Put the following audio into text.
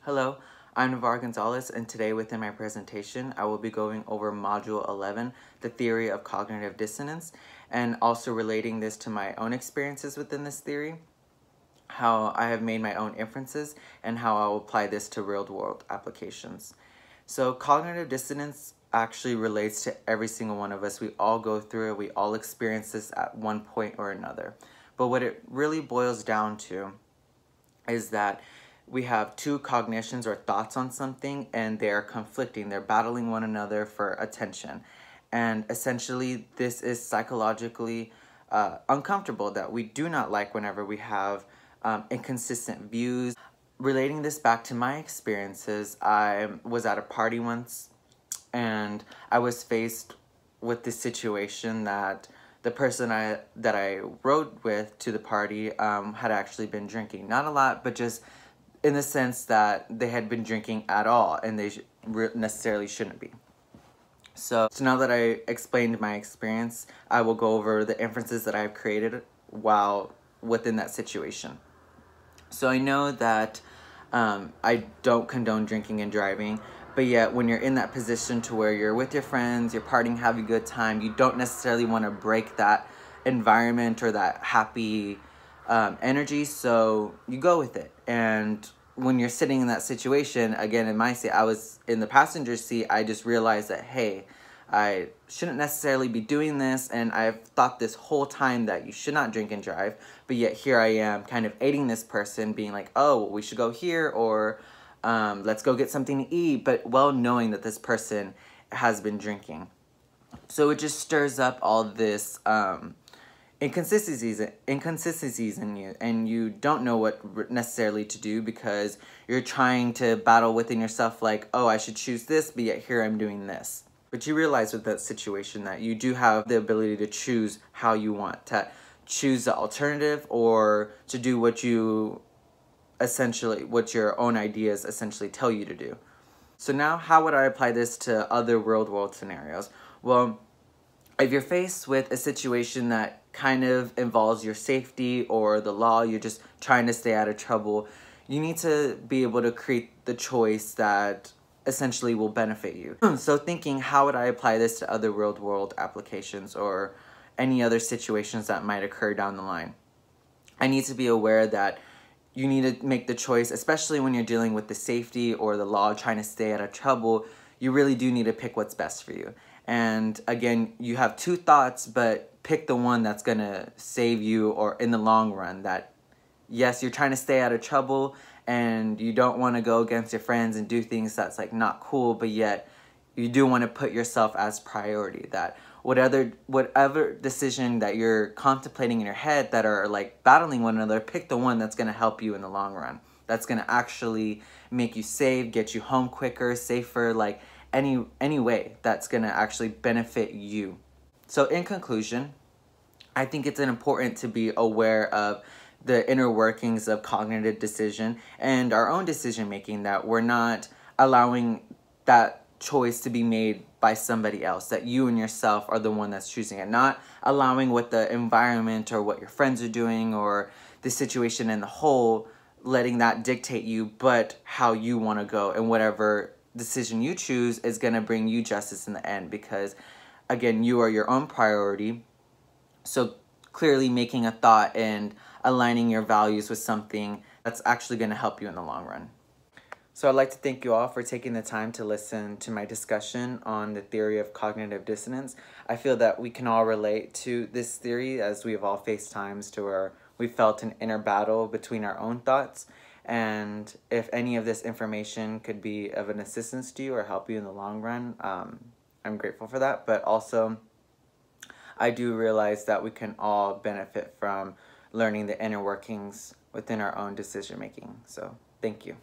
Hello, I'm Navarre Gonzalez, and today within my presentation, I will be going over Module 11, the theory of cognitive dissonance, and also relating this to my own experiences within this theory, how I have made my own inferences, and how I will apply this to real-world applications. So cognitive dissonance actually relates to every single one of us. We all go through it. We all experience this at one point or another. But what it really boils down to is that we have two cognitions or thoughts on something, and they're conflicting. They're battling one another for attention. And essentially, this is psychologically uncomfortable, that we do not like whenever we have inconsistent views. Relating this back to my experiences, I was at a party once, and I was faced with this situation that the person that I rode with to the party had actually been drinking. Not a lot, but just in the sense that they had been drinking at all, and they necessarily shouldn't be. So now that I explained my experience, I will go over the inferences that I've created while within that situation. So I know that I don't condone drinking and driving, but yet when you're in that position to where you're with your friends, you're partying, having a good time, you don't necessarily want to break that environment or that happy energy, so you go with it. And when you're sitting in that situation, again, in my seat, I was in the passenger seat, I just realized that, hey, I shouldn't necessarily be doing this, and I've thought this whole time that you should not drink and drive, but yet here I am kind of aiding this person, being like, oh, we should go here, or let's go get something to eat, but well knowing that this person has been drinking. So it just stirs up all this inconsistencies in you, and you don't know what necessarily to do, because you're trying to battle within yourself like, oh, I should choose this, but yet here I'm doing this. But you realize with that situation that you do have the ability to choose how you want to choose the alternative, or to do what your own ideas essentially tell you to do. So now, how would I apply this to other real-world scenarios? Well, if you're faced with a situation that kind of involves your safety or the law, you're just trying to stay out of trouble, you need to be able to create the choice that essentially will benefit you. So thinking, how would I apply this to other real-world applications or any other situations that might occur down the line? I need to be aware that you need to make the choice, especially when you're dealing with the safety or the law, trying to stay out of trouble. You really do need to pick what's best for you. And again, you have two thoughts, but pick the one that's gonna save you, or in the long run, that yes, you're trying to stay out of trouble and you don't want to go against your friends and do things that's like not cool, but yet you do want to put yourself as priority. That whatever decision that you're contemplating in your head that are like battling one another, pick the one that's going to help you in the long run. That's going to actually make you save, get you home quicker, safer, like any way that's going to actually benefit you. So in conclusion, I think it's important to be aware of the inner workings of cognitive decision and our own decision making, that we're not allowing that choice to be made by somebody else, that you and yourself are the one that's choosing it, not allowing what the environment or what your friends are doing or the situation in the whole, letting that dictate you, but how you want to go, and whatever decision you choose is going to bring you justice in the end, because again, you are your own priority. So clearly making a thought and aligning your values with something that's actually going to help you in the long run. So I'd like to thank you all for taking the time to listen to my discussion on the theory of cognitive dissonance. I feel that we can all relate to this theory, as we have all faced times to where we felt an inner battle between our own thoughts. And if any of this information could be of an assistance to you or help you in the long run, I'm grateful for that. But also, I do realize that we can all benefit from learning the inner workings within our own decision making. So thank you.